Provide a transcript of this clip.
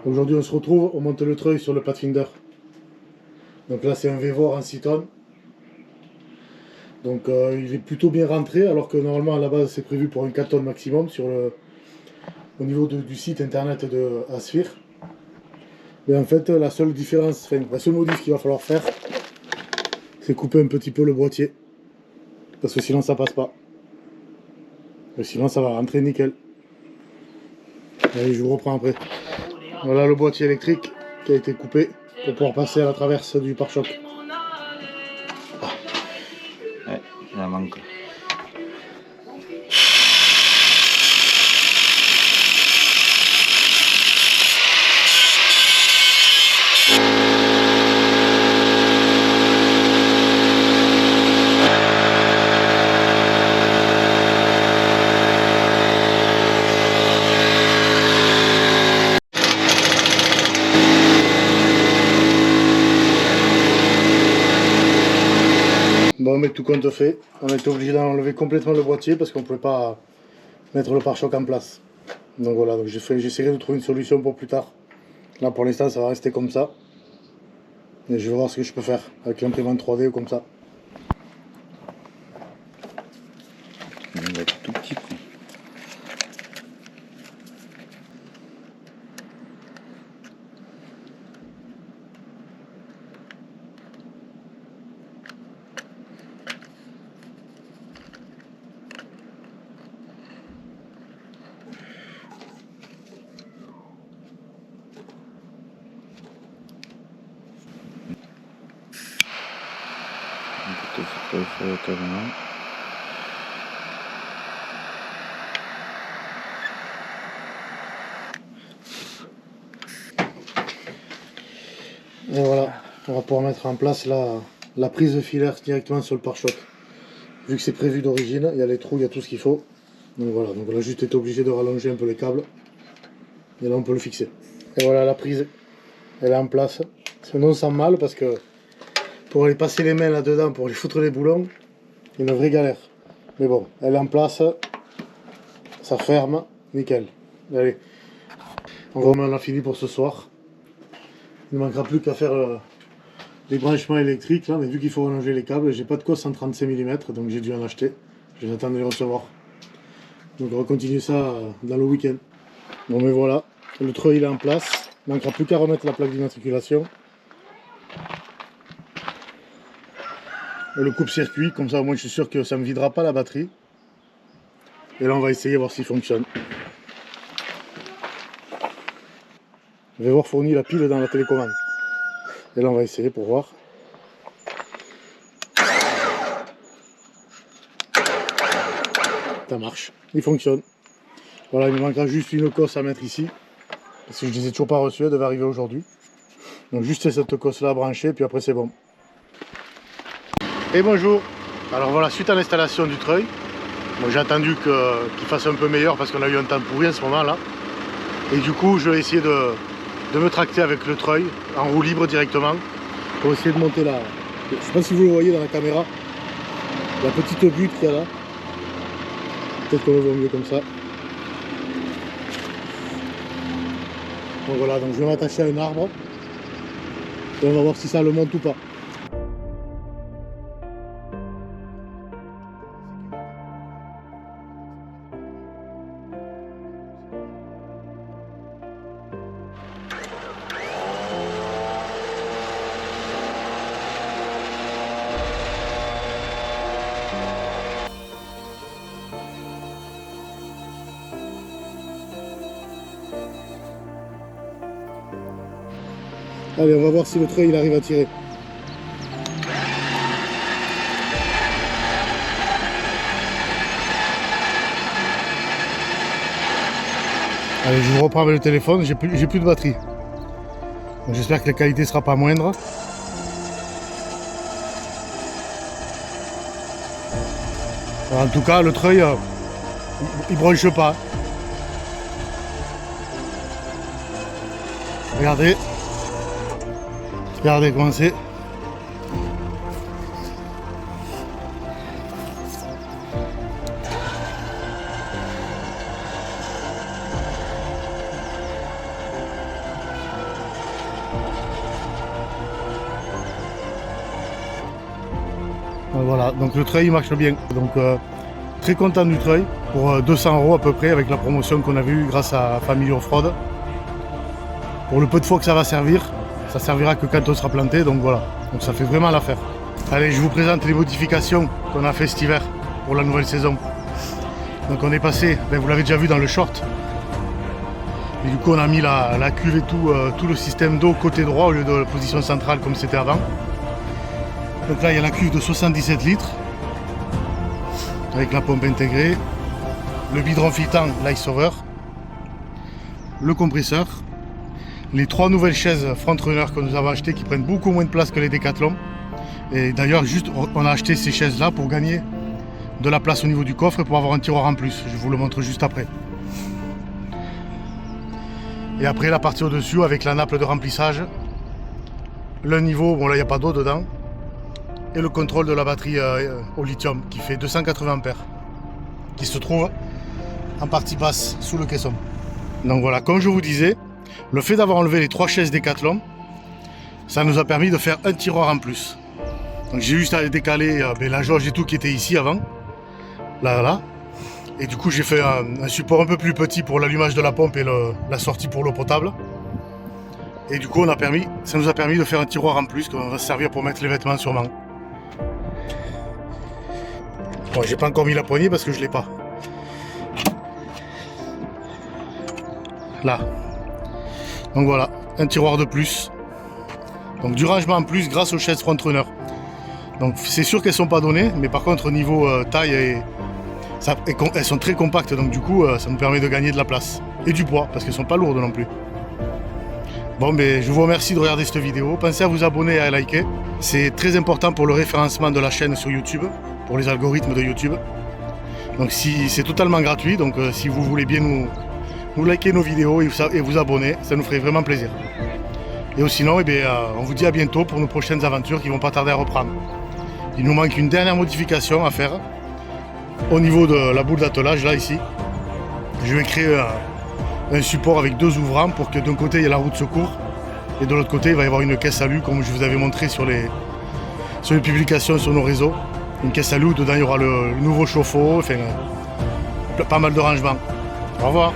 Aujourd'hui on se retrouve, on monte le treuil sur le Pathfinder. Donc là c'est un Vevor en 6 tonnes. Donc il est plutôt bien rentré alors que normalement à la base c'est prévu pour un 4 tonnes maximum au niveau du site internet de Asphyr. Mais en fait la seule différence, la seule modif qu'il va falloir faire, c'est couper un petit peu le boîtier. Parce que sinon ça passe pas. Mais sinon ça va rentrer nickel. Allez, je vous reprends après. Voilà le boîtier électrique qui a été coupé pour pouvoir passer à la traverse du pare-choc. Ouais, il en manque. Bon, mais tout compte fait, on a été obligé d'enlever complètement le boîtier parce qu'on ne pouvait pas mettre le pare-choc en place. Donc voilà, donc j'essaierai de trouver une solution pour plus tard. Là pour l'instant ça va rester comme ça. Et je vais voir ce que je peux faire avec l'imprimante 3D ou comme ça. Il va être tout petit coup. On peut tout faire carrément. Et voilà, on va pouvoir mettre en place la prise de filaire directement sur le pare-choc. Vu que c'est prévu d'origine, il y a les trous, il y a tout ce qu'il faut. Donc voilà, donc on a juste été obligé de rallonger un peu les câbles. Et là on peut le fixer. Et voilà, la prise, elle est en place. C'est non sans mal parce que pour aller passer les mains là-dedans, pour les foutre les boulons, il y a une vraie galère. Mais bon, elle est en place, ça ferme, nickel. Allez, on a fini pour ce soir. Il ne manquera plus qu'à faire les branchements électriques là, mais vu qu'il faut rallonger les câbles, j'ai pas de quoi 135 mm, donc j'ai dû en acheter. Je vais attendre de les recevoir. Donc on va continuer ça dans le week-end. Bon mais voilà, le treuil il est en place. Il ne manquera plus qu'à remettre la plaque d'immatriculation. Et le coupe-circuit, comme ça au moins je suis sûr que ça ne me videra pas la batterie. Et là on va essayer voir s'il fonctionne. Je vais voir fournir la pile dans la télécommande. Et là on va essayer pour voir. Ça marche, il fonctionne. Voilà, il me manquera juste une cosse à mettre ici. Parce que je ne les ai toujours pas reçues, elle devait arriver aujourd'hui. Donc juste cette cosse là à brancher, puis après c'est bon. Et bonjour. Alors voilà, suite à l'installation du treuil, bon, j'ai attendu qu'il fasse un peu meilleur parce qu'on a eu un temps pourri en ce moment là. Et du coup je vais essayer de me tracter avec le treuil en roue libre directement pour essayer de monter là. Je ne sais pas si vous le voyez dans la caméra, la petite butte qu'il y a là. Peut-être qu'on le voit mieux comme ça. Donc voilà, donc je vais m'attacher à un arbre et on va voir si ça le monte ou pas. Allez, on va voir si le treuil il arrive à tirer. Allez, je vous reprends avec le téléphone, j'ai plus de batterie. J'espère que la qualité sera pas moindre. Alors, en tout cas, le treuil, il branche pas. Regardez. Regardez comment c'est. Voilà, donc le treuil marche bien. Donc très content du treuil pour 200 € à peu près avec la promotion qu'on a vue grâce à Family Off-Road. Pour le peu de fois que ça va servir, ça servira que quand on sera planté, donc voilà. Donc ça fait vraiment l'affaire. Allez, je vous présente les modifications qu'on a fait cet hiver pour la nouvelle saison. Donc on est passé, vous l'avez déjà vu dans le short. Et du coup on a mis la cuve et tout le système d'eau côté droit au lieu de la position centrale comme c'était avant. Donc là il y a la cuve de 77 litres avec la pompe intégrée, le bidon filtrant l'Ice Saver, le compresseur, les 3 nouvelles chaises Frontrunner que nous avons achetées qui prennent beaucoup moins de place que les Decathlon. Et d'ailleurs juste on a acheté ces chaises là pour gagner de la place au niveau du coffre et pour avoir un tiroir en plus. Je vous le montre juste après. Et après la partie au-dessus avec la nappe de remplissage, le niveau, bon là il n'y a pas d'eau dedans, et le contrôle de la batterie au lithium qui fait 280 ampères, qui se trouve en partie basse sous le caisson. Donc voilà, comme je vous disais, le fait d'avoir enlevé les 3 chaises Decathlon, ça nous a permis de faire un tiroir en plus. Donc j'ai juste à décaler la jauge et tout qui était ici avant, là. Et du coup j'ai fait un support un peu plus petit pour l'allumage de la pompe et la sortie pour l'eau potable. Et du coup ça nous a permis de faire un tiroir en plus qu'on va se servir pour mettre les vêtements sûrement. Bon, j'ai pas encore mis la poignée parce que je l'ai pas. Là. Donc voilà, un tiroir de plus. Donc du rangement en plus grâce aux chaises Frontrunner. Donc c'est sûr qu'elles sont pas données, mais par contre au niveau taille elles sont très compactes, donc du coup ça nous permet de gagner de la place. Et du poids, parce qu'elles sont pas lourdes non plus. Bon, mais je vous remercie de regarder cette vidéo. Pensez à vous abonner et à liker. C'est très important pour le référencement de la chaîne sur YouTube, pour les algorithmes de YouTube. Donc c'est totalement gratuit, donc si vous voulez bien nous liker nos vidéos et vous abonner, ça nous ferait vraiment plaisir. Et sinon, on vous dit à bientôt pour nos prochaines aventures qui vont pas tarder à reprendre. Il nous manque une dernière modification à faire au niveau de la boule d'attelage, là ici. Je vais créer un support avec 2 ouvrants pour que d'un côté il y ait la roue de secours et de l'autre côté il va y avoir une caisse à alu comme je vous avais montré sur les publications sur nos réseaux. Une caisse à alu où dedans il y aura le nouveau chauffe-eau, enfin pas mal de rangements. Au revoir.